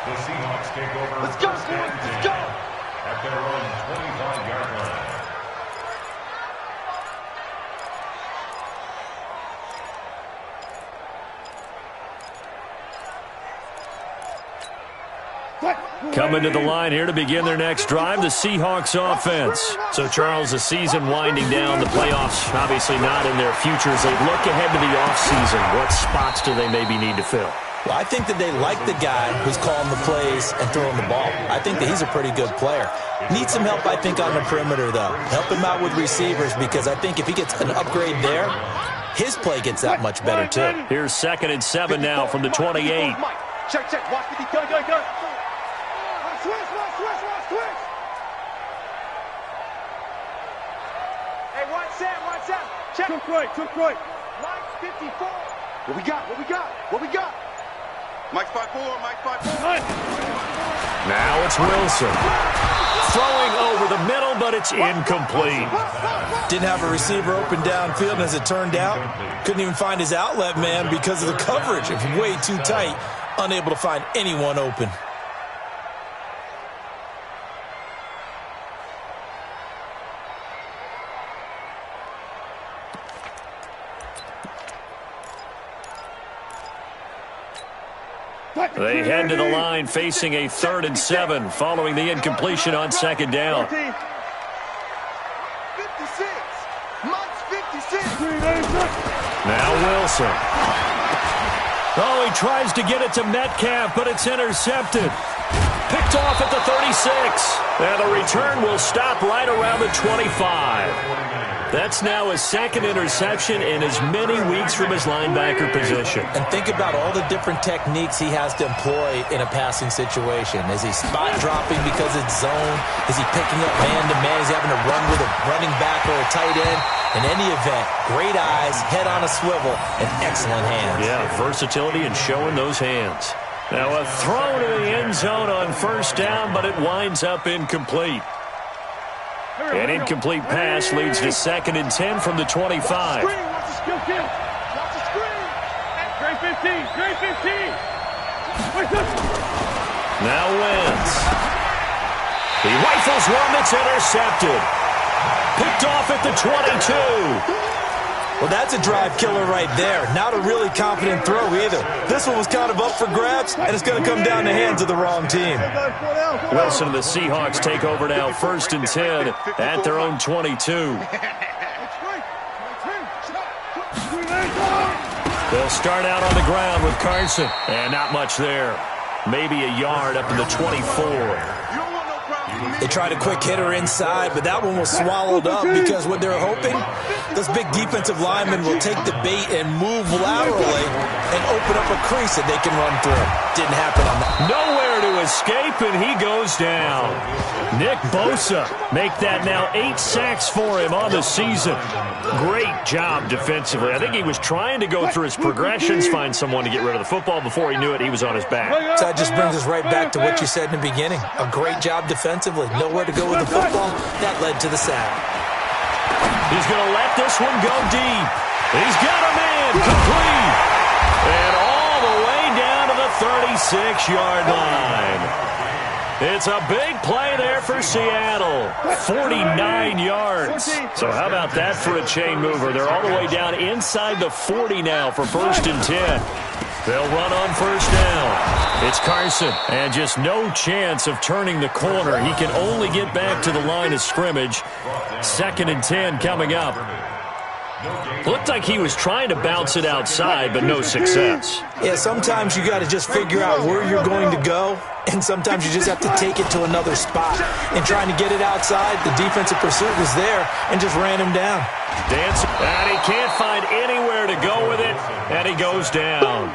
The Seahawks take over. Let's go, boys. Let's go. At their own 25-yard line. Coming to the line here to begin their next drive, the Seahawks offense. So, Charles, the season winding down, the playoffs obviously not in their future. As they look ahead to the offseason, what spots do they maybe need to fill? Well, I think that they like the guy who's calling the plays and throwing the ball. I think that he's a pretty good player. Needs some help, I think, on the perimeter, though. Help him out with receivers, because I think if he gets an upgrade there, his play gets that much better, too. Here's 2nd and 7 now from the 28. Check. Watch 50. Go. Switch. Hey, watch Sam. Check. Took right. Mike 54. What we got? Mike 5-4. Now it's Wilson. Throwing over the middle, but it's incomplete. Didn't have a receiver open downfield, and as it turned out, couldn't even find his outlet man because of the coverage. It was way too tight, unable to find anyone open. They head to the line facing a 3rd and 7 following the incompletion on 2nd down. 56. Mike's 56. Now Wilson. Oh, he tries to get it to Metcalf, but it's intercepted. Picked off at the 36. And the return will stop right around the 25. That's now his 2nd interception in as many weeks from his linebacker position. And think about all the different techniques he has to employ in a passing situation. Is he spot dropping because it's zone? Is he picking up man-to-man? Is he having to run with a running back or a tight end? In any event, great eyes, head on a swivel, and excellent hands. Yeah, versatility and showing those hands. Now a throw to the end zone on 1st down, but it winds up incomplete. An incomplete pass leads to 2nd and 10 from the 25. Watch the screen. Great 15. Now Wentz. He rifles one that's intercepted. Picked off at the 22. Well, that's a drive killer right there. Not a really confident throw either. This one was kind of up for grabs, and it's going to come down the hands of the wrong team. Wilson and the Seahawks take over now 1st and 10 at their own 22. They'll start out on the ground with Carson. And not much there. Maybe a yard up in the 24. They tried a quick hitter inside, but that one was swallowed up because what they're hoping, those big defensive linemen will take the bait and move laterally and open up a crease that they can run through. Didn't happen on that. Nowhere to escape, and he goes down. Nick Bosa make that now 8 sacks for him on the season. Great job defensively. I think he was trying to go through his progressions, find someone to get rid of the football. Before he knew it, he was on his back. So that just brings us right back to what you said in the beginning. A great job defensively. Nowhere to go with the football. That led to the sack. He's going to let this one go deep. He's got a man complete. And all the way down to the 36-yard line. It's a big play there for Seattle. 49 yards. So how about that for a chain mover? They're all the way down inside the 40 now for 1st and 10. They'll run on 1st down. It's Carson, and just no chance of turning the corner. He can only get back to the line of scrimmage. 2nd and 10 coming up. Looked like he was trying to bounce it outside, but no success. Yeah, sometimes you got to just figure out where you're going to go, and sometimes you just have to take it to another spot. And trying to get it outside, the defensive pursuit was there and just ran him down. Dancing, and he can't find anywhere to go with it, and he goes down.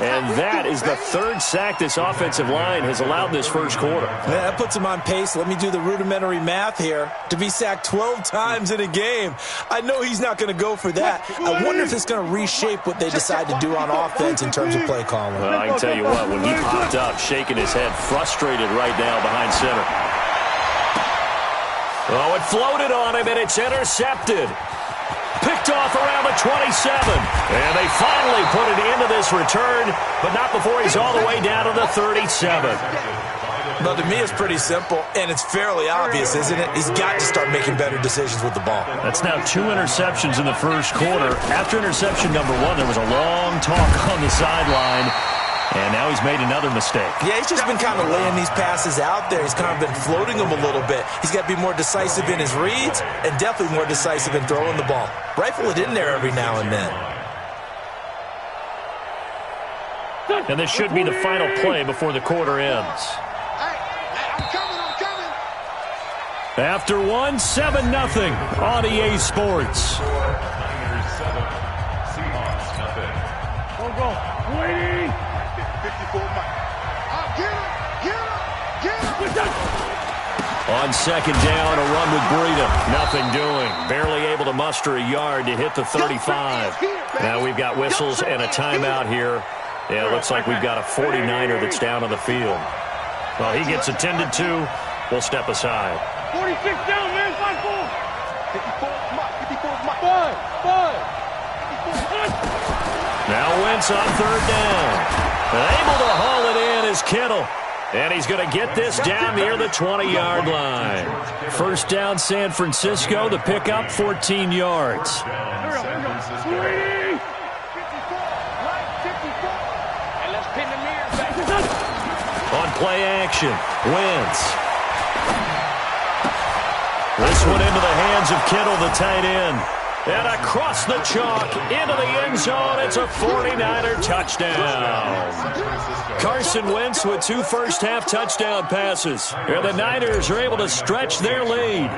And that is the 3rd sack this offensive line has allowed this 1st quarter. Yeah, that puts him on pace. Let me do the rudimentary math here. To be sacked 12 times in a game, I know he's not going to go for that. I wonder if it's going to reshape what they decide to do on offense in terms of play calling. Well, I can tell you what, when he popped up, shaking his head, frustrated right now behind center. Oh, it floated on him, and it's intercepted. Picked off around the 27. And they finally put it into this return, but not before he's all the way down to the 37. Well, to me, it's pretty simple, and it's fairly obvious, isn't it? He's got to start making better decisions with the ball. That's now 2 interceptions in the first quarter. After interception number 1, there was a long talk on the sideline, and now he's made another mistake. Yeah, he's just been kind of laying these passes out there. He's kind of been floating them a little bit. He's got to be more decisive in his reads and definitely more decisive in throwing the ball. Rifle it in there every now and then. And this should be the final play before the quarter ends. After 1, 7-0 on EA Sports. Niners 7, Seahawks nothing. Go. Waiting. 54 Mike. Get him. On second down, a run with Breida. Nothing doing. Barely able to muster a yard to hit the 35. Now we've got whistles and a timeout here. Yeah, it looks like we've got a 49er that's down on the field. Well, he gets attended to. We'll step aside. 46 down, man. 5-4. 54 Mike. 5. Now Wentz on third down. Able to haul it in is Kittle. And he's going to get this down near the 20-yard line. First down, San Francisco. The pickup, 14 yards. On play action, Wentz. This one into the hands of Kittle, the tight end. And across the chalk, into the end zone. It's a 49er touchdown. Carson Wentz with 2 first-half touchdown passes. And the Niners are able to stretch their lead.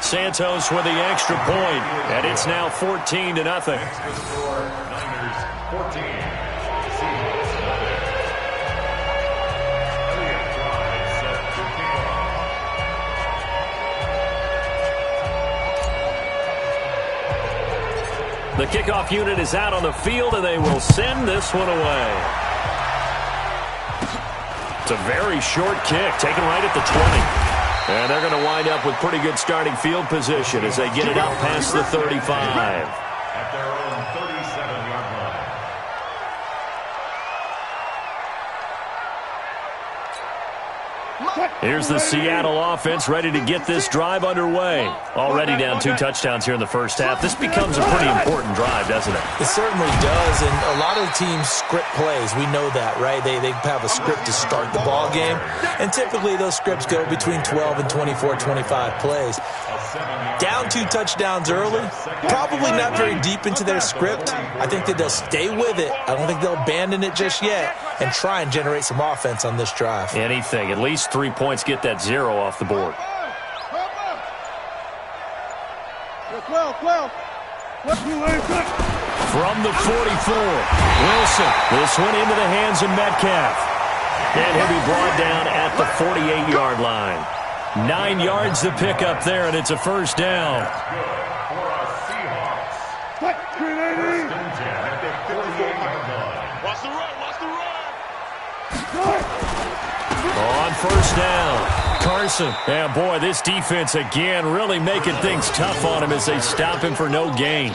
Santos with the extra point, and it's now 14-0. Niners 14. The kickoff unit is out on the field, and they will send this one away. It's a very short kick, taken right at the 20. And they're going to wind up with pretty good starting field position as they get it out past the 35. At their own 37-yard line. Here's the Seattle offense ready to get this drive underway. Already down 2 touchdowns here in the first half. This becomes a pretty important drive, doesn't it? It certainly does, and a lot of teams script plays. We know that, right? They have a script to start the ball game, and typically those scripts go between 12 and 24, 25 plays. Down 2 touchdowns early, probably not very deep into their script. I think that they'll stay with it. I don't think they'll abandon it just yet and try and generate some offense on this drive. Anything. At least 3 points, get that 0 off the board. 12. From the 44, Wilson. This one into the hands of Metcalf. And he'll be brought down at the 48-yard line. 9 yards to pick up there, and it's a first down. On first down, Carson. And boy, this defense again really making things tough on him as they stop him for no gain.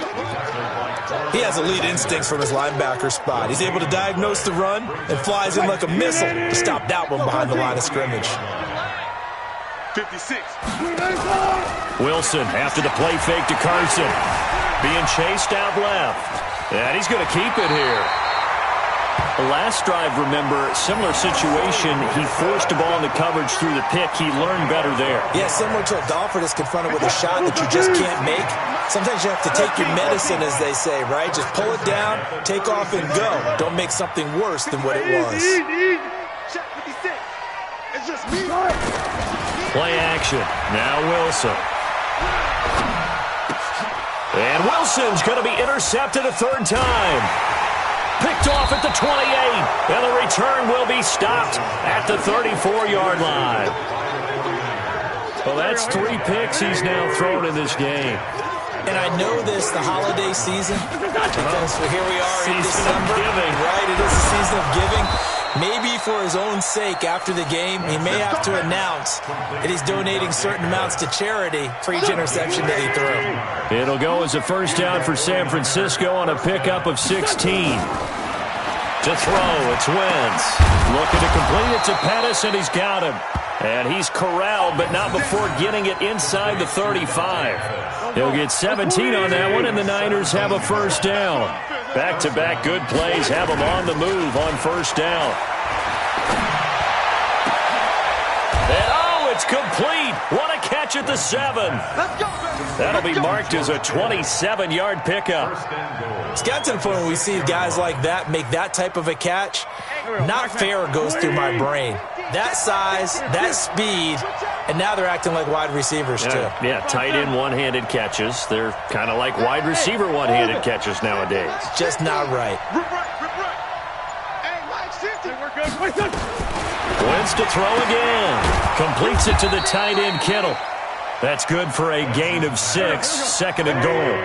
He has elite instincts from his linebacker spot. He's able to diagnose the run and flies in like a missile to stop that one behind the line of scrimmage. 56. Wilson after the play fake to Carson. Being chased out left. And he's going to keep it here. The last drive, remember, similar situation. He forced the ball in the coverage through the pick. He learned better there. Yeah, similar to a golfer that's confronted with a shot that you just can't make. Sometimes you have to take your medicine, as they say, right? Just pull it down, take off, and go. Don't make something worse than what it was. Check 56. It's just me. Play action. Now Wilson. And Wilson's going to be intercepted a 3rd time. Picked off at the 28. And the return will be stopped at the 34-yard line. Well, that's 3 picks he's now thrown in this game. And I know this, the holiday season, because here we are in Season December. of giving. Right, it is the season of giving. Maybe for his own sake after the game, he may have to announce that he's donating certain amounts to charity for each interception that he threw. It'll go as a first down for San Francisco on a pickup of 16. To throw, it's Wentz. Looking to complete it to Pettis, and he's got him. And he's corralled, but not before getting it inside the 35. He'll get 17 on that one, and the Niners have a first down. Back-to-back good plays have them on the move on first down. And it's complete. What a catch at the 7. That'll be marked as a 27-yard pickup. It's got to the point where we see guys like that make that type of a catch. Not fair goes through my brain. That size, that speed, and now they're acting like wide receivers too. Yeah, tight end one-handed catches. They're kind of like wide receiver one-handed catches nowadays. Just not right. Wentz to throw again. Completes it to the tight end, Kittle. That's good for a gain of 6, second and goal.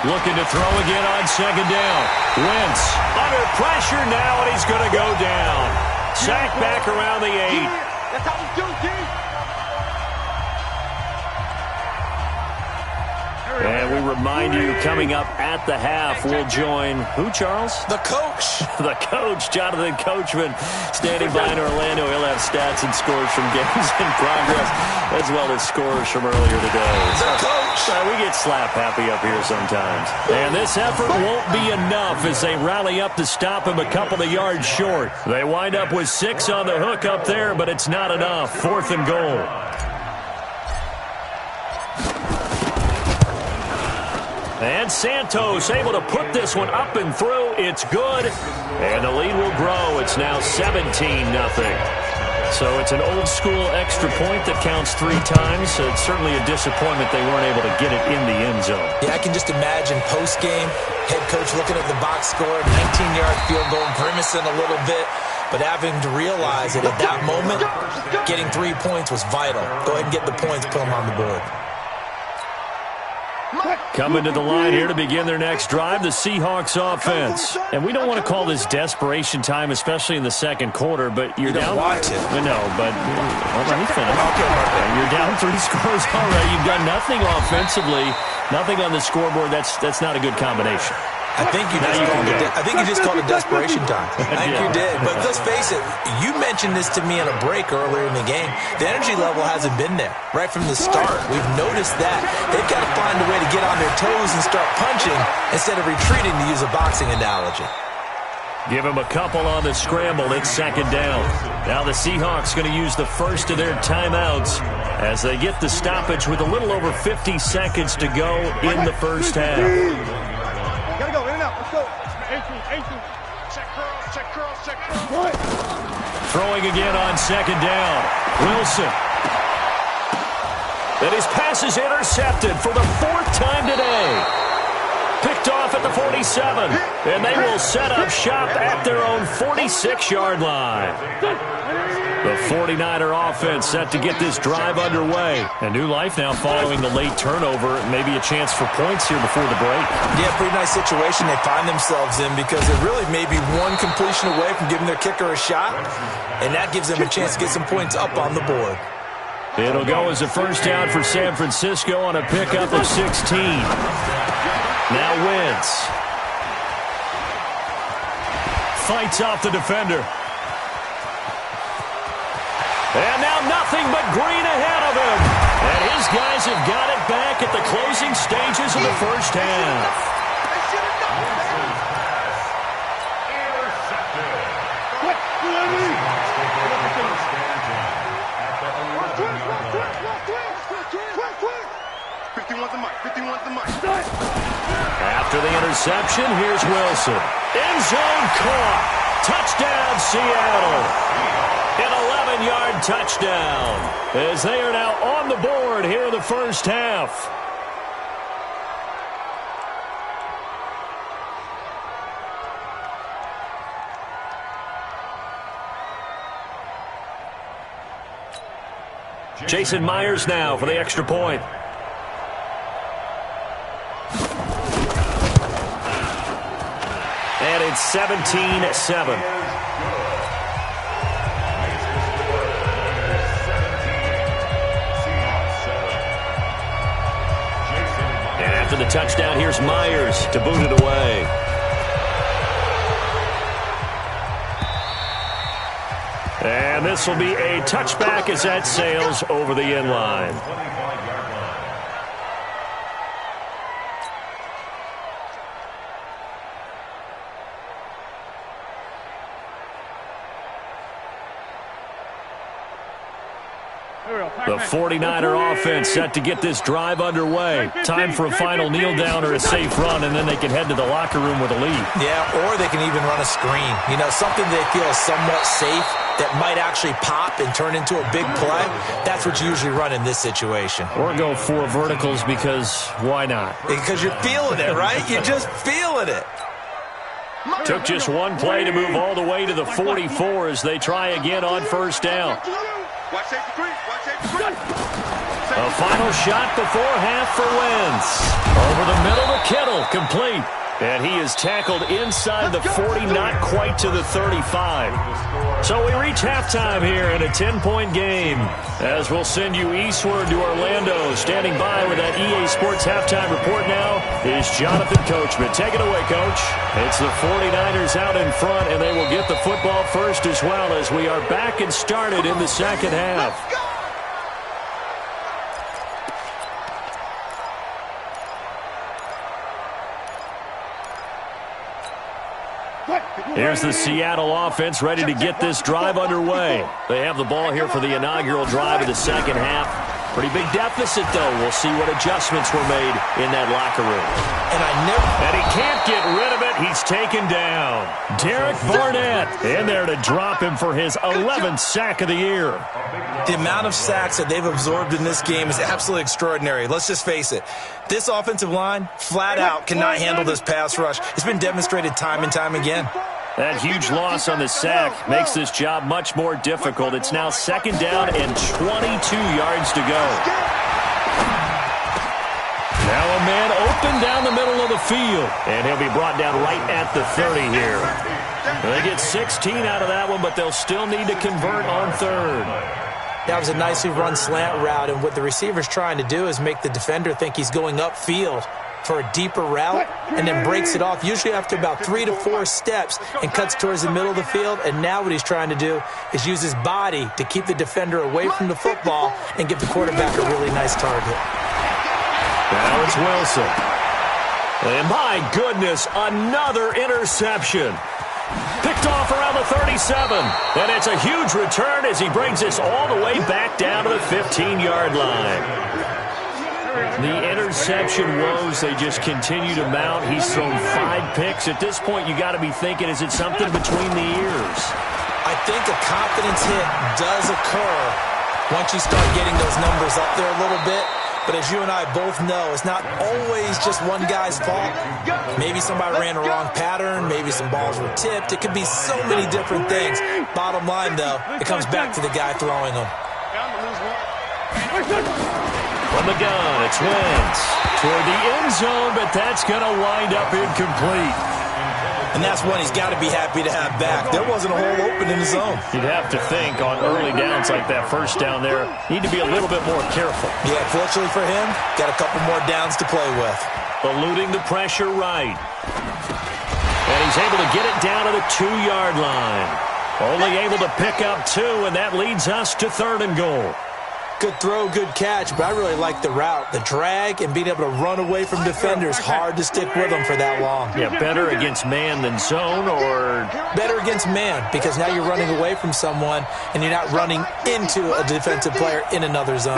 Looking to throw again on second down. Wentz under pressure now, and he's going to go down. Sacked back around the 8. That's how we do, D. And we remind you, coming up at the half, we'll join who, Charles? The coach. The coach, Jonathan Coachman, standing by in Orlando. He'll have stats and scores from games in progress, as well as scores from earlier today. The coach. We get slap happy up here sometimes. And this effort won't be enough as they rally up to stop him a couple of yards short. They wind up with 6 on the hook up there, but it's not enough. 4th and goal. And Santos able to put this one up and through. It's good. And the lead will grow. It's now 17-0. So it's an old-school extra point that counts 3 times. So it's certainly a disappointment they weren't able to get it in the end zone. Yeah, I can just imagine post-game, head coach looking at the box score, 19-yard field goal, grimacing a little bit, but having to realize that at that moment, getting 3 points was vital. Go ahead and get the points, put them on the board. Coming to the line here to begin their next drive, the Seahawks offense. And we don't want to call this desperation time, especially in the second quarter, but you're down. Watch it. No, but let me finish. You're down 3 scores already. You've got nothing offensively, nothing on the scoreboard. That's not a good combination. I think you just called it desperation time. I think you did. But let's face it, you mentioned this to me in a break earlier in the game. The energy level hasn't been there right from the start. We've noticed that. They've got to find a way to get on their toes and start punching instead of retreating, to use a boxing analogy. Give him a couple on the scramble. It's second down. Now the Seahawks going to use the first of their timeouts as they get the stoppage with a little over 50 seconds to go in the first half. Gotta go, in and out. Let's go. 18. Check curls. Throwing again on second down. Wilson. And his pass is intercepted for the 4th time today. Picked off at the 47. And they will set up shop at their own 46-yard line. The 49er offense set to get this drive underway. A new life now following the late turnover. Maybe a chance for points here before the break. Yeah, pretty nice situation they find themselves in, because they really may be one completion away from giving their kicker a shot, and that gives them a chance to get some points up on the board. It'll go as a first down for San Francisco on a pickup of 16. Now Wentz. Fights off the defender. And now nothing but green ahead of him. And his guys have got it back at the closing stages of the first half. After the interception, here's Wilson. End zone caught. Touchdown, Seattle. An 11-yard touchdown as they are now on the board here in the first half. Jason Myers now for the extra point. and it's 17-7. And after the touchdown, here's Myers to boot it away. And this will be a touchback as that sails over the end line. The 49er offense set to get this drive underway. Time for a final kneel down or a safe run, and then they can head to the locker room with a lead. Yeah, or they can even run a screen. You know, something they feel is somewhat safe that might actually pop and turn into a big play. That's what you usually run in this situation. Or go 4 verticals because why not? Because you're feeling it, right? You're just feeling it. Took just one play to move all the way to the 44 as they try again on first down. A final shot before half for Wentz. Over the middle to Kittle, complete. And he is tackled inside the 40, not quite to the 35. So we reach halftime here in a 10-point game. As we'll send you eastward to Orlando. Standing by with that EA Sports halftime report now is Jonathan Coachman. Take it away, Coach. It's the 49ers out in front, and they will get the football first as well as we are back and started in the second half. Here's the Seattle offense ready to get this drive underway. They have the ball here for the inaugural drive of the second half. Pretty big deficit, though. We'll see what adjustments were made in that locker room. And he can't get rid of it. He's taken down. Derek Barnett in there to drop him for his 11th sack of the year. The amount of sacks that they've absorbed in this game is absolutely extraordinary. Let's just face it. This offensive line, flat out, cannot handle this pass rush. It's been demonstrated time and time again. That huge loss on the sack makes this job much more difficult. It's now second down and 22 yards to go. Now a man open down the middle of the field, and he'll be brought down right at the 30 here. They get 16 out of that one, but they'll still need to convert on third. That was a nicely run slant route, and what the receiver's trying to do is make the defender think he's going upfield for a deeper route and then breaks it off, usually after about 3 to 4 steps, and cuts towards the middle of the field. And now what he's trying to do is use his body to keep the defender away from the football and give the quarterback a really nice target. Now it's Wilson. And my goodness, another interception. Picked off around the 37. And it's a huge return as he brings this all the way back down to the 15-yard line. The interception woes, they just continue to mount. He's thrown 5 picks. At this point, you got to be thinking, is it something between the ears? I think a confidence hit does occur once you start getting those numbers up there a little bit. But as you and I both know, it's not always just one guy's fault. Maybe somebody ran a wrong pattern. Maybe some balls were tipped. It could be so many different things. Bottom line, though, it comes back to the guy throwing them. From the gun, it's Wentz toward the end zone, but that's going to wind up incomplete. And that's one he's got to be happy to have back. There wasn't a hole open in the zone. You'd have to think on early downs like that first down there, need to be a little bit more careful. Yeah, fortunately for him, got a couple more downs to play with. Eluding the pressure right. And he's able to get it down to the 2-yard line. Only able to pick up 2, and that leads us to 3rd and goal. Good throw, good catch, but I really like the route. The drag and being able to run away from defenders, hard to stick with them for that long. Yeah, better against man than zone, or? Better against man, because now you're running away from someone and you're not running into a defensive player in another zone.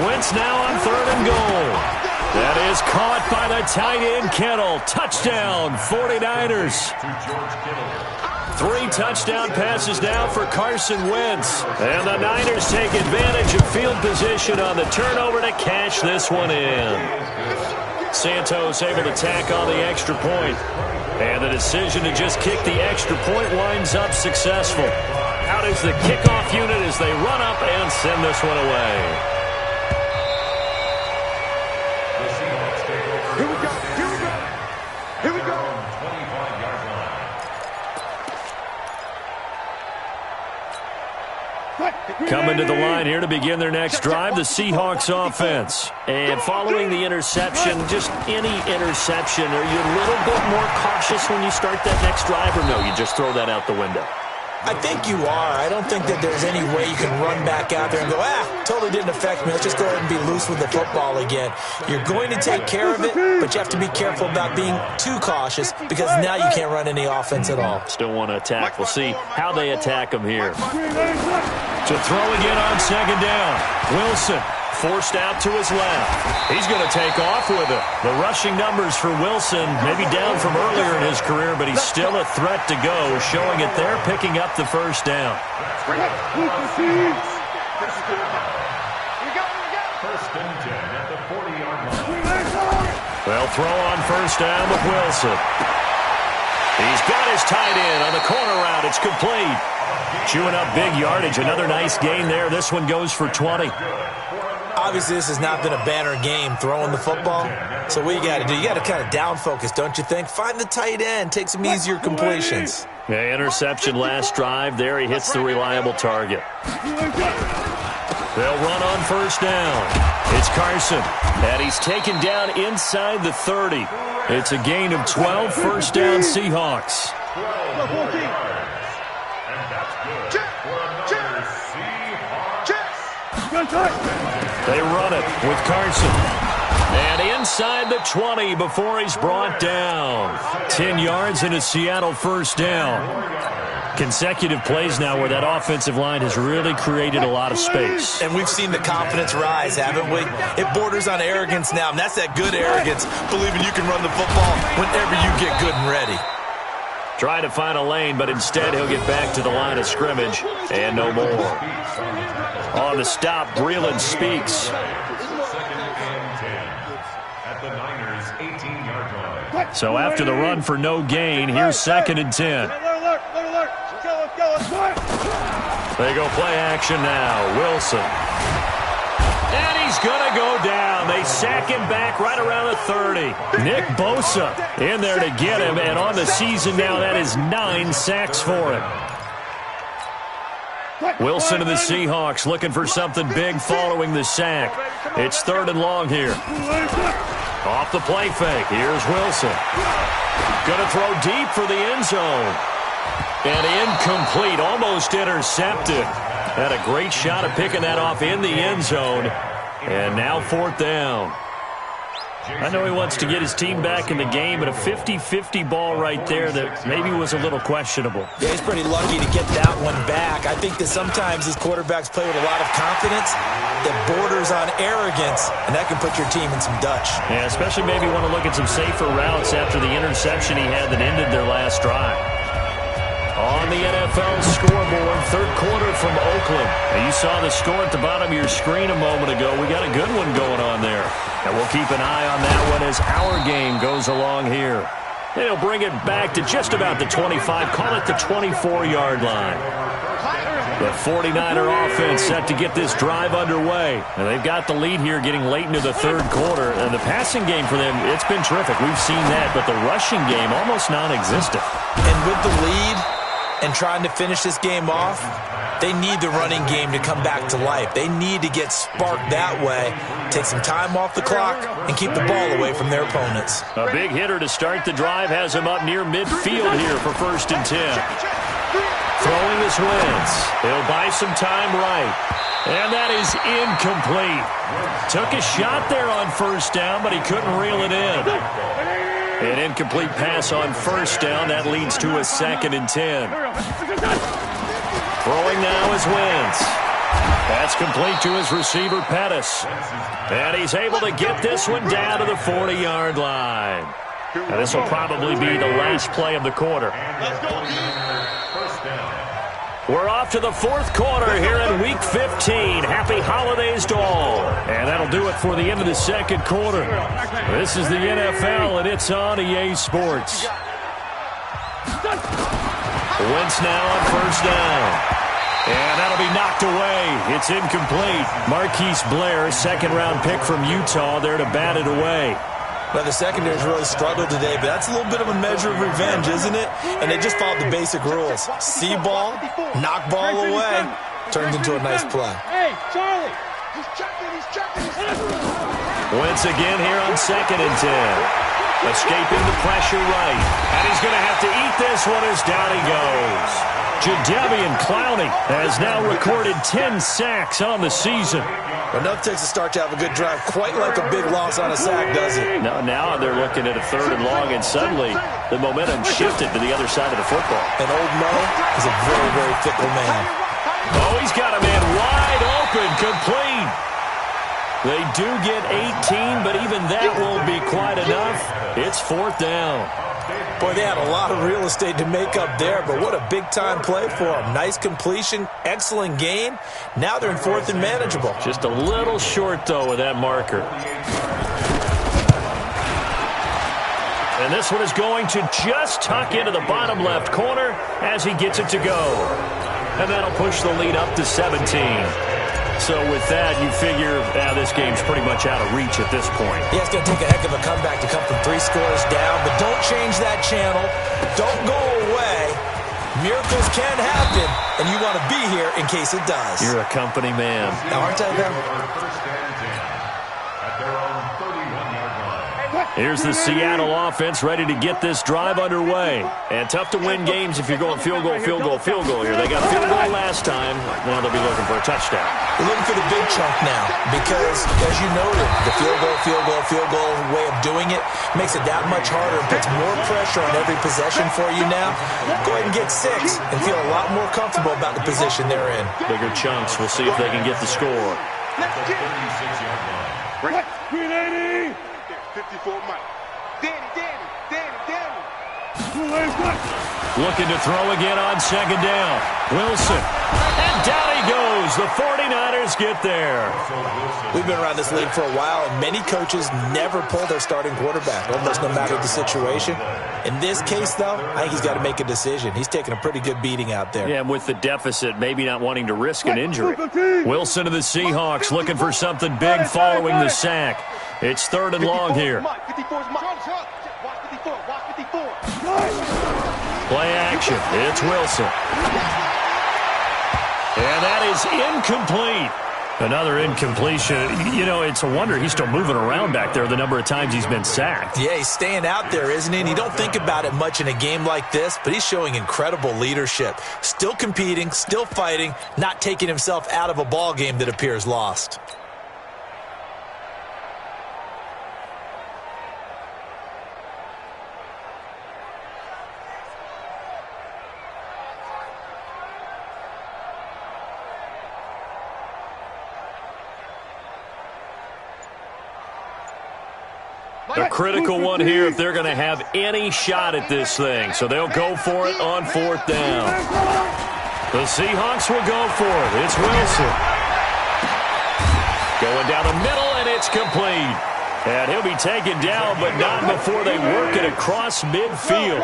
Wentz now on 3rd and goal. That is caught by the tight end, Kittle. Touchdown, 49ers. 3 touchdown passes now for Carson Wentz. And the Niners take advantage of field position on the turnover to cash this one in. Santos able to tack on the extra point. And the decision to just kick the extra point winds up successful. Out is the kickoff unit as they run up and send this one away. Coming to the line here to begin their next drive, the Seahawks offense. And following the interception, just any interception, are you a little bit more cautious when you start that next drive, or no, you just throw that out the window? I think you are. I don't think that there's any way you can run back out there and go, totally didn't affect me. Let's just go ahead and be loose with the football again. You're going to take care of it, but you have to be careful about being too cautious because now you can't run any offense at all. Still want to attack. We'll see how they attack them here. To throw again on second down. Wilson forced out to his left. He's going to take off with it. The rushing numbers for Wilson maybe down from earlier in his career, but he's still a threat to go, showing it there, picking up the first down. First and 10 at the 40-yard line. They'll throw on first down with Wilson. He's got his tight end on the corner route. It's complete. Chewing up big yardage. Another nice gain there. This one goes for 20. Obviously, this has not been a banner game throwing the football. So what you got to do, you got to kind of down focus, don't you think? Find the tight end. Take some easier completions. Yeah, interception last drive. There he hits the reliable target. They'll run on first down. It's Carson. And he's taken down inside the 30. It's a gain of 12. First down Seahawks. They run it with Carson. And inside the 20 before he's brought down. 10 yards and a Seattle first down. Consecutive plays now where that offensive line has really created a lot of space. And we've seen the confidence rise, haven't we? It borders on arrogance now, and that's that good arrogance, believing you can run the football whenever you get good and ready. Try to find a lane, but instead he'll get back to the line of scrimmage and no more. On the stop, Breeland speaks. So after the run for no gain, here's second and 10. They go play action now. Wilson. And he's going to go down. They sack him back right around the 30. Nick Bosa in there to get him. And on the season now, that is 9 sacks for him. Wilson and the Seahawks looking for something big following the sack. It's third and long here. Off the play fake. Here's Wilson. Going to throw deep for the end zone. And incomplete. Almost intercepted. Had a great shot at picking that off in the end zone. And now fourth down. I know he wants to get his team back in the game, but a 50-50 ball right there that maybe was a little questionable. Yeah, he's pretty lucky to get that one back. I think that sometimes these quarterbacks play with a lot of confidence that borders on arrogance, and that can put your team in some Dutch. Yeah, especially maybe want to look at some safer routes after the interception he had that ended their last drive. On the NFL scoreboard, third quarter from Oakland. Now, you saw the score at the bottom of your screen a moment ago. We got a good one going on there. And we'll keep an eye on that one as our game goes along here. And he'll bring it back to just about the 25. Call it the 24-yard line. The 49er offense set to get this drive underway. And they've got the lead here getting late into the third quarter. And the passing game for them, it's been terrific. We've seen that. But the rushing game, almost non-existent. And with the lead and trying to finish this game off, they need the running game to come back to life. They need to get sparked that way, take some time off the clock, and keep the ball away from their opponents. A big hitter to start the drive has him up near midfield here for first and 10. Throwing this Wentz. He'll buy some time right. And that is incomplete. Took a shot there on first down, but he couldn't reel it in. An incomplete pass on first down. That leads to a second and 10. Throwing now is Wentz. That's complete to his receiver, Pettis. And he's able to get this one down to the 40-yard line. Now, this will probably be the last play of the quarter. We're off to the fourth quarter here in Week 15. Happy holidays to all. And that'll do it for the end of the second quarter. This is the NFL, and it's on EA Sports. Wentz now on first down. And that'll be knocked away. It's incomplete. Marquise Blair, second-round pick from Utah, there to bat it away. Well, the secondary's really struggled today, but that's a little bit of a measure of revenge, isn't it? And they just followed the basic rules. See ball, knock ball away. Turns into a nice play. Hey, Charlie. He's checking. Once again here on 2nd and 10. Escaping the pressure right. And he's going to have to eat this one as down he goes. Jadeveon Clowney has now recorded 10 sacks on the season. Enough takes a start to have a good drive, quite like a big loss on a sack, does it? No, now they're looking at a 3rd and long, and suddenly the momentum shifted to the other side of the football. And old Mo is a very, very fickle man. Oh, he's got a man wide open, complete. They do get 18, but even that won't be quite enough. It's 4th down. Boy, they had a lot of real estate to make up there, but what a big-time play for them. Nice completion, excellent gain. Now they're in 4th and manageable. Just a little short, though, with that marker. And this one is going to just tuck into the bottom left corner as he gets it to go. And that'll push the lead up to 17. So with that, you figure this game's pretty much out of reach at this point. Yeah, it's going to take a heck of a comeback to come from 3 scores down, but don't change that channel. Don't go away. Miracles can happen, and you want to be here in case it does. You're a company man. Now, aren't I, though? At their own 31-yard line. Here's the Seattle offense ready to get this drive underway. And tough to win games if you're going field goal here. They got a field goal last time. Now they'll be looking for a touchdown. We're looking for the big chunk now because, as you noted, the field goal way of doing it makes it that much harder and puts more pressure on every possession for you now. Go ahead and get 6 and feel a lot more comfortable about the position they're in. Bigger chunks. We'll see if they can get the score. 36-yard line. Green 80. 54 Mike. Danny. Looking to throw again on 2nd down. Wilson. And down he goes. The 49ers get there. We've been around this league for a while, and many coaches never pull their starting quarterback, almost no matter the situation. In this case, though, I think he's got to make a decision. He's taking a pretty good beating out there. Yeah, and with the deficit, maybe not wanting to risk an injury. Wilson to the Seahawks looking for something big following the sack. It's 3rd and long here. Play action. It's Wilson. And that is incomplete. Another incompletion. You know, it's a wonder he's still moving around back there the number of times he's been sacked. Yeah, he's staying out there, isn't he? And you don't think about it much in a game like this, but he's showing incredible leadership. Still competing, still fighting, not taking himself out of a ball game that appears lost. A critical one here if they're going to have any shot at this thing. So they'll go for it on 4th down. The Seahawks will go for it. It's Wilson. Going down the middle, and it's complete. And he'll be taken down, but not before they work it across midfield.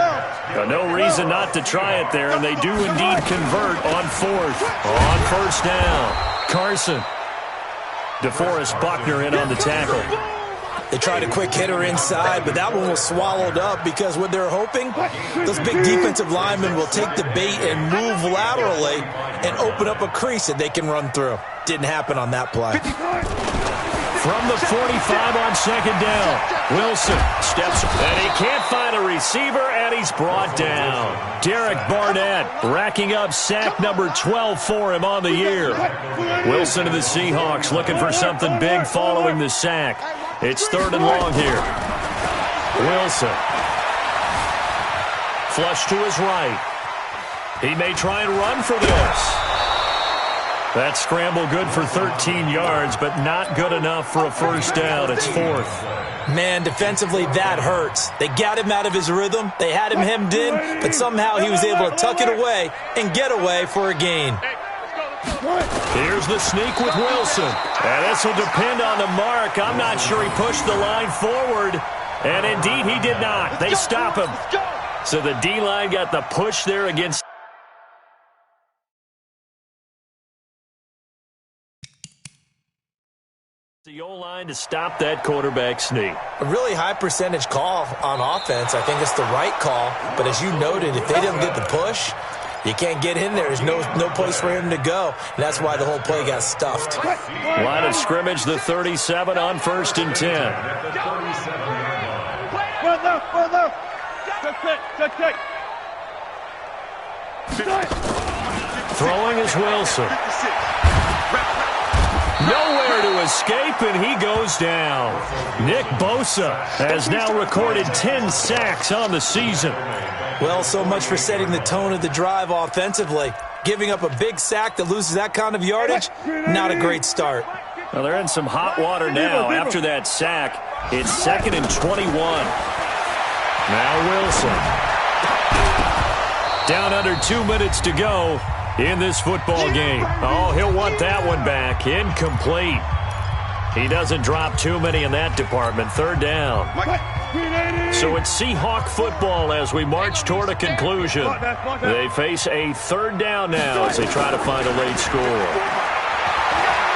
No reason not to try it there, and they do indeed convert on 4th. On 1st down, Carson. DeForest Buckner in on the tackle. They tried a quick hitter inside, but that one was swallowed up because what they're hoping, those big defensive linemen will take the bait and move laterally and open up a crease that they can run through. Didn't happen on that play. From the 45 on 2nd down, Wilson steps, and he can't find a receiver, and he's brought down. Derek Barnett racking up sack number 12 for him on the year. Wilson to the Seahawks looking for something big following the sack. It's 3rd and long here. Wilson. Flush to his right. He may try and run for this. That scramble good for 13 yards, but not good enough for a 1st down. It's 4th. Man, defensively, that hurts. They got him out of his rhythm. They had him hemmed in, but somehow he was able to tuck it away and get away for a gain. Here's the sneak with Wilson. And this will depend on the mark. I'm not sure he pushed the line forward. And indeed, he did not. They stop him. So the D-line got the push there against the O-line to stop that quarterback sneak. A really high percentage call on offense. I think it's the right call. But as you noted, if they didn't get the push, You can't get in there. There's no place for him to go. And that's why the whole play got stuffed. Line of scrimmage, the 37 on 1st and 10. Throwing is Wilson. Nowhere to escape, and he goes down. Nick Bosa has now recorded 10 sacks on the season. Well, so much for setting the tone of the drive offensively. Giving up a big sack that loses that kind of yardage, not a great start. Well, they're in some hot water now after that sack. It's 2nd and 21. Now Wilson. Down under 2 minutes to go in this football game. Oh, he'll want that one back. Incomplete. He doesn't drop too many in that department. 3rd down. So it's Seahawk football as we march toward a conclusion. They face a 3rd down now as they try to find a late score.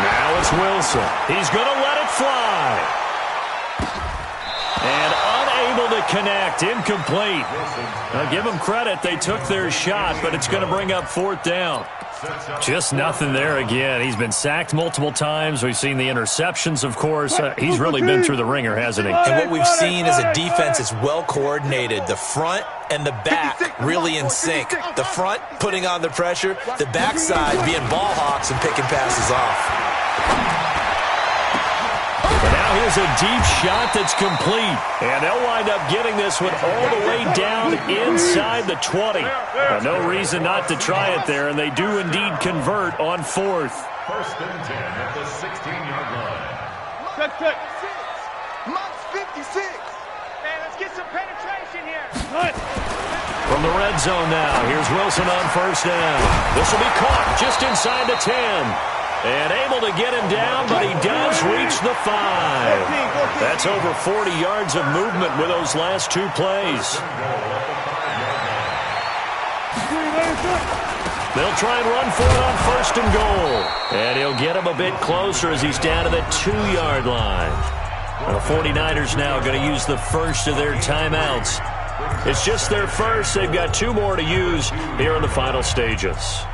Now it's Wilson. He's going to let it fly. And unable to connect. Incomplete. Now give them credit. They took their shot, but it's going to bring up 4th down. Just nothing there again. He's been sacked multiple times. We've seen the interceptions, of course. He's really been through the ringer, hasn't he? And what we've seen is a defense that's well coordinated. The front and the back really in sync. The front putting on the pressure, the backside being ball hawks and picking passes off. Now here's a deep shot that's complete. And they'll wind up getting this one all the way down inside the 20. No reason not to try it there, and they do indeed convert on 4th. 1st and 10 at the 16-yard line. Check. Mike's 56. Man, let's get some penetration here. From the red zone now, here's Wilson on 1st down. This will be caught just inside the 10. And able to get him down, but he does reach the 5. That's over 40 yards of movement with those last 2 plays. They'll try and run for it on 1st and goal. And he'll get him a bit closer as he's down to the 2-yard line. The 49ers now going to use the first of their timeouts. It's just their first. They've got 2 more to use here in the final stages.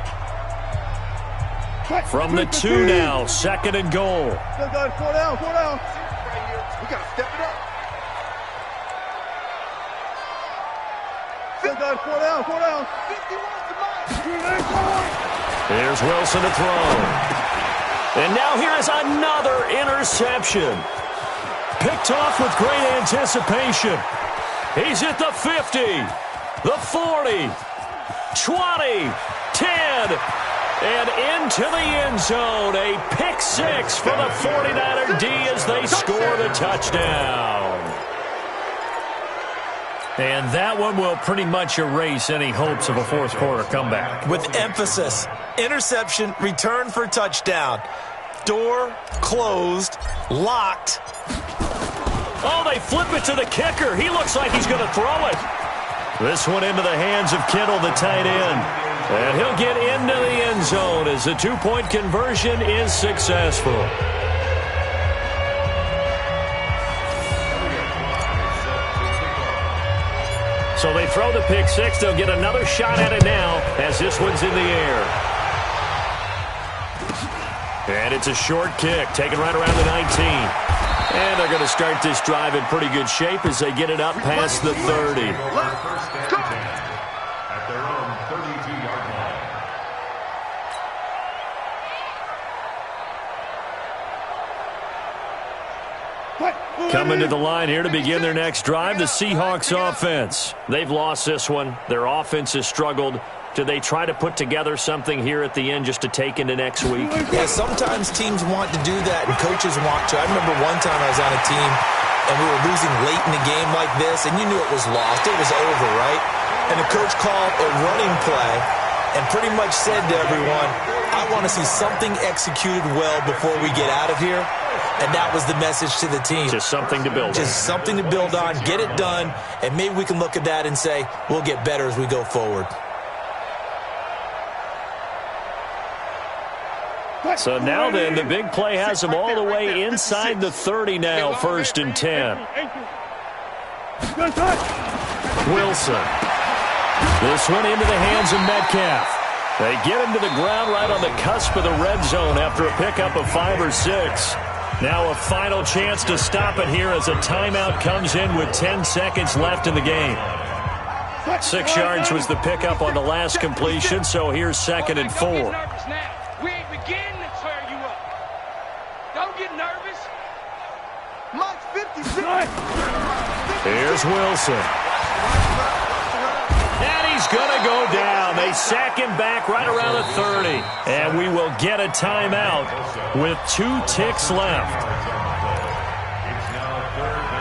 From the 2 now, 2nd and goal. 4 down. We got to step it up. 4 down. 51 to Here's Wilson to throw. And now here is another interception. Picked off with great anticipation. He's at the 50, the 40, 20, 10, and into the end zone. A pick 6 for the 49er D as they score the touchdown. And that one will pretty much erase any hopes of a 4th quarter comeback. With emphasis, interception, return for touchdown. Door closed, locked. Oh, they flip it to the kicker. He looks like he's going to throw it. This one into the hands of Kittle, the tight end. And he'll get into the end zone as the 2-point conversion is successful. So they throw the pick 6. They'll get another shot at it now as this one's in the air. And it's a short kick, taken right around the 19. And they're going to start this drive in pretty good shape as they get it up past the 30. At their own 32-yard line. Coming to the line here to begin their next drive, the Seahawks offense. They've lost this one. Their offense has struggled. Do they try to put together something here at the end just to take into next week? Yeah, sometimes teams want to do that and coaches want to. I remember one time I was on a team and we were losing late in the game like this, and you knew it was lost. It was over, right? And the coach called a running play and pretty much said to everyone, I want to see something executed well before we get out of here. And that was the message to the team. Just something to build on. Just something to build on, get it done, and maybe we can look at that and say, we'll get better as we go forward. So now then, the big play has them all the way inside the 30 now, 1st and 10. Wilson. This one into the hands of Metcalf. They get him to the ground right on the cusp of the red zone after a pickup of 5 or 6. Now a final chance to stop it here as a timeout comes in with 10 seconds left in the game. 6 yards was the pickup on the last completion, so here's 2nd and 4. Don't get nervous now. We ain't beginning to tear you up. Don't get nervous. Mike's 56. Here's Wilson. And he's going to go down. They sack him back right around the 30. And we will get a timeout with 2 ticks left. It's now 3rd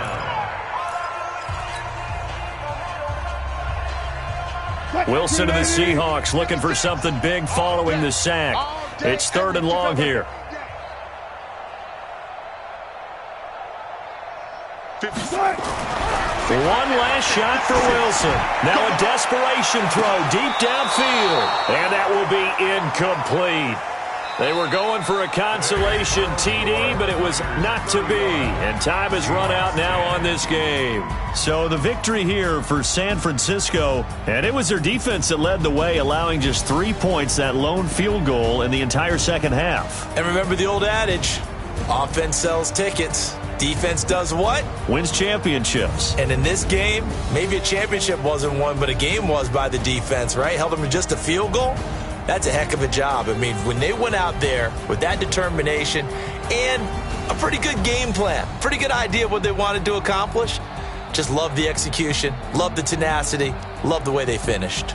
down. Wilson to the Seahawks looking for something big following the sack. It's 3rd and long here. 56. One last shot for Wilson. Now a desperation throw deep downfield. And that will be incomplete. They were going for a consolation TD, but it was not to be. And time has run out now on this game. So the victory here for San Francisco, and it was their defense that led the way, allowing just 3 points, that lone field goal in the entire second half. And remember the old adage, offense sells tickets. Defense does what? Wins championships. And in this game, maybe a championship wasn't won, but a game was by the defense, right? Held them to just a field goal. That's a heck of a job. I mean, when they went out there with that determination and a pretty good game plan, pretty good idea of what they wanted to accomplish, just love the execution, love the tenacity, love the way they finished.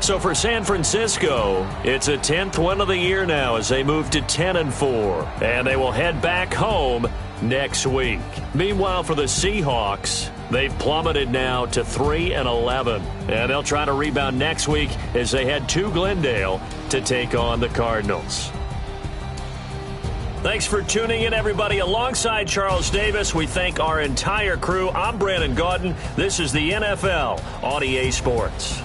So for San Francisco, it's a 10th win of the year now as they move to 10-4. And they will head back home next week. Meanwhile, for the Seahawks, they've plummeted now to 3-11. And they'll try to rebound next week as they head to Glendale to take on the Cardinals. Thanks for tuning in, everybody. Alongside Charles Davis, we thank our entire crew. I'm Brandon Gaudin. This is the NFL on EA Sports.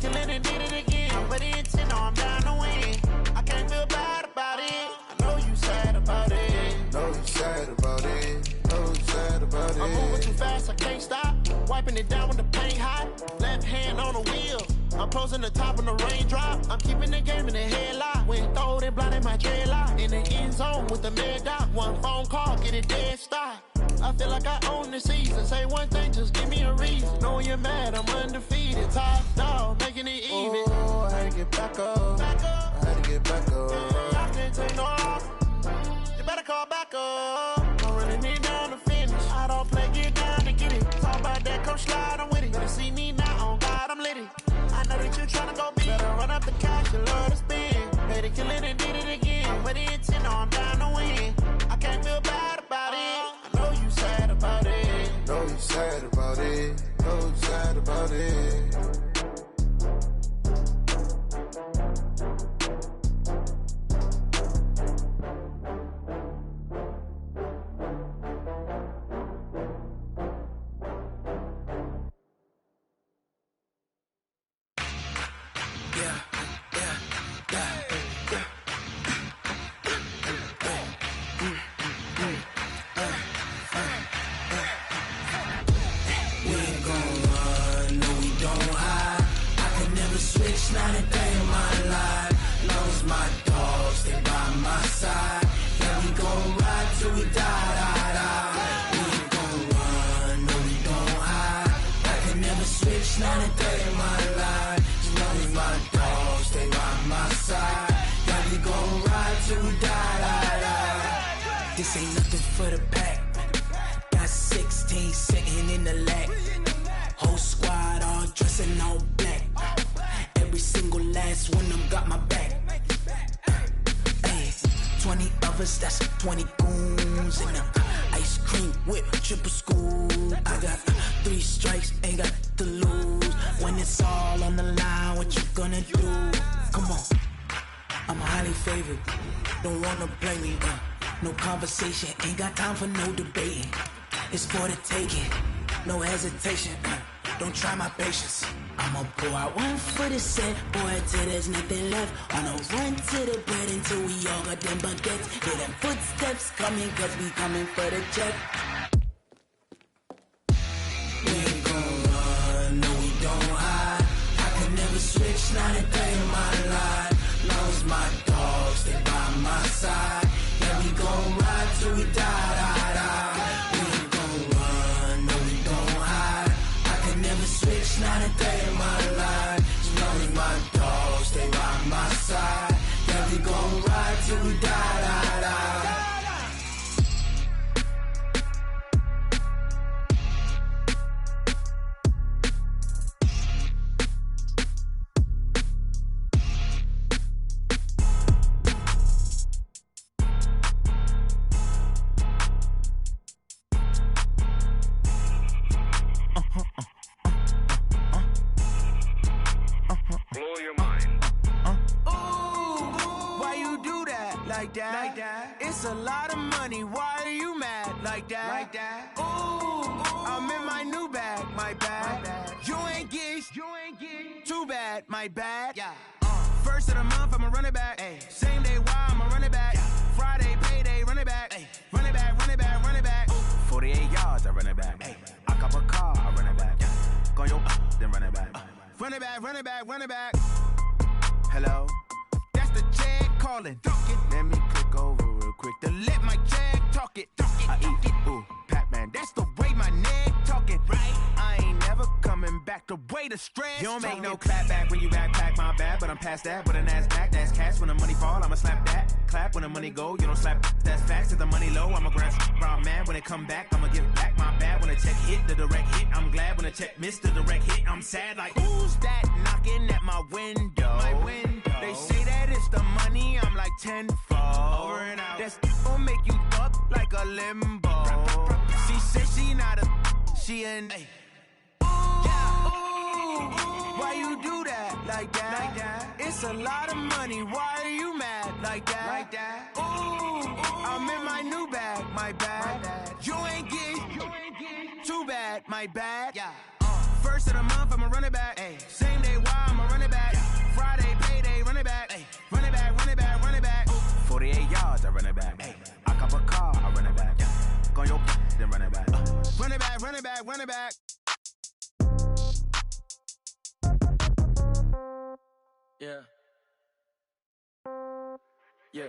Killing and did it again. But the intent, no, I'm down. wiping it down when the paint hot. Left hand on the wheel. I'm closing the top when the raindrop. I'm keeping the game in the headlock. When throwed and blinded my dreadlock. In the end zone with the mad dot. One phone call, get it dead stop. I feel like I own the season. Say one thing, just give me a reason. Knowing you're mad, I'm undefeated. Top dog, making it even. Oh, I had to get back up. I had to get back up. I can't take no off. You better call back up. I'm running it down to finish. I don't play, get down to get it. Talk about that, come slide, I'm with it. Better see me now, on God, I'm lit it. I know that you tryna go big. Better run up the cash, you love to spend. Better kill it and did it again. I'm with the intent, I'm down to win. I can't feel bad about it. I know you sad about it. Know you sad about it. Know you sad about it. Not a day in my life. Lost my dogs, they by my side. Yeah, we gon' ride till we die. We ain't gon' run, no, we gon' hide. I can never switch, not a day in my life. As long as my dogs, they by my side. Yeah, we gon' ride till we die. This ain't nothing for the pack. Got 16 sitting in the lap. Whole squad all dressing all black. Every single last one of them got my back. Hey, 20 of us, that's 20 goons in them. Ice cream whip, triple scoop. I got 3 strikes, ain't got to lose. When it's all on the line, what you gonna do? Come on, I'm highly favored. Don't wanna play me, no conversation, ain't got time for no debating. It's for the taking, no hesitation. Don't try my patience. I'ma pour out one for the set, boy, till there's nothing left. On a run to the bread until we all got them baguettes. Hear them footsteps coming, cause we coming for the check. We ain't gon' run, no, we don't hide. I could never switch, not a day in my life. Lost my dogs, they by my side. Yeah, we gon' ride till we die. We ain't gon' run, no, we don't hide. I could never switch, not a day in my life. As long as my dogs, they by my side. Yeah, we gon' ride till we die. Blow your mind. Why you do that? Like that? It's a lot of money. Why are you mad? Like that? Ooh, I'm in my new bag. My bad. You ain't get. Too bad. My bad. Yeah. First of the month, I'ma run it back. Ay. Same day, why I'ma run it back. Yeah. Friday, payday, run it back. Ay. Run it back. 48 yards, I run it back. Ay. I cop a car, I run it back. Yeah. Go your then run it back. Run it back. Hello? That's the check calling. Let me click over real quick to let my check talk it. I eat it. Ooh, Pac-Man. That's the way my neck talking. Right? I ain't never coming back. The way the stress. You don't make no clap back when you backpack. My bad, but I'm past that. With an ass back, that's cash. When the money fall, I'ma slap that. Clap when the money go. You don't slap. That's facts. If the money low, I'ma grab brown man. When it come back, I'ma give back. My bad when the check hit the direct hit. I'm glad when the check missed the direct hit. I'm sad like who's that knocking at my window? They say that it's the money. I'm like tenfold. Over and out. That's gon' make you fuck like a limbo. She said she not a. She an. Why you do that? Like that? It's a lot of money. Why are you mad? Like that? Ooh, I'm in my new bag. My bad. You ain't get. Too bad. My bad. Yeah. First of the month, I'ma run it back. Ay. Same day, why I'ma run it back. Yeah. Friday, payday, run it back. Ay. Run it back. 48 yards, I run it back. Ay. I cop a car, I run it back. Yeah. Go your then run it back. Run it back. Yeah. Yeah.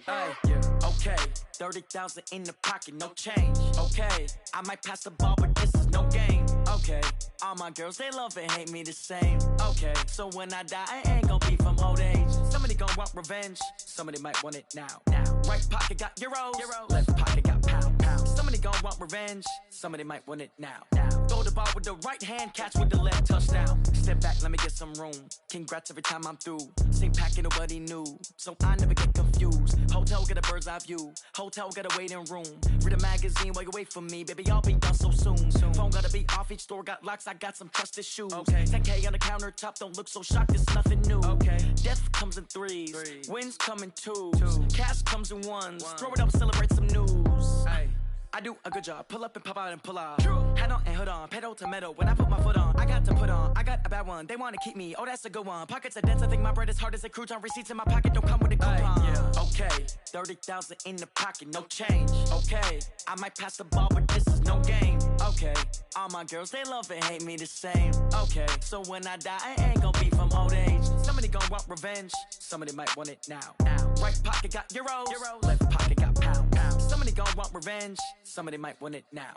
Hey, yeah. Okay, 30,000 in the pocket, no change. Okay, I might pass the ball, but this is no game. Okay, all my girls, they love and hate me the same. Okay, so when I die, I ain't gonna be from old age. Somebody gon' want revenge, somebody might want it now. Right pocket got euros, left pocket got pounds. Somebody gon' want revenge, somebody might want it now. Throw the ball with the right hand, catch with the left, touchdown. Step back, let me get some room. Congrats every time I'm through. Same packet, nobody knew, so I never get confused. Hotel get a bird's eye view. Hotel got a waiting room. Read a magazine while you wait for me, baby. I'll be done so soon. Phone gotta be off. Each store got locks. I got some trusted shoes. Okay. 10K on the countertop. Don't look so shocked. It's nothing new. Okay. Death comes in threes. Wins come in twos. Cash comes in ones. Throw it up, celebrate some news. Hey. I do a good job, pull up and pop out and pull off. Hat on and hood on, pedal to metal. When I put my foot on, I got to put on. I got a bad one, they wanna keep me. Oh, that's a good one. Pockets are dense, I think my bread is hard as a crouton. Receipts in my pocket don't come with a coupon. Yeah. Okay, 30,000 in the pocket, no change. Okay, I might pass the ball, but this is no game. Okay, all my girls, they love and hate me the same. Okay, so when I die, I ain't gonna be from old age. Somebody gon' want revenge, somebody might want it now. Right pocket got euros, left pocket got pounds. Somebody gon' want revenge, somebody might want it now.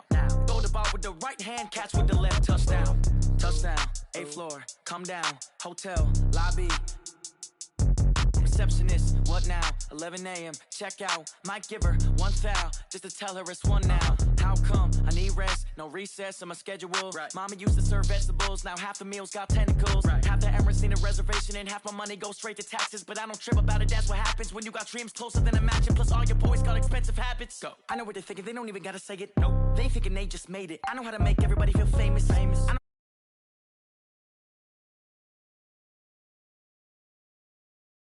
Throw the ball with the right hand, catch with the left, touchdown. Touchdown, 8th floor, come down, hotel, lobby. Receptionist, what now? 11 a.m., check out. Might give her one foul, just to tell her it's one now. How come? I need rest, no recess in my schedule. Mama used to serve vegetables, now half the meals got tentacles. Half the errands need a reservation and half my money goes straight to taxes. But I don't trip about it, that's what happens when you got dreams closer than a mansion. Plus all your boys got expensive habits. Go. I know what they're thinking, they don't even gotta say it. Nope. They thinking they just made it. I know how to make everybody feel famous. I know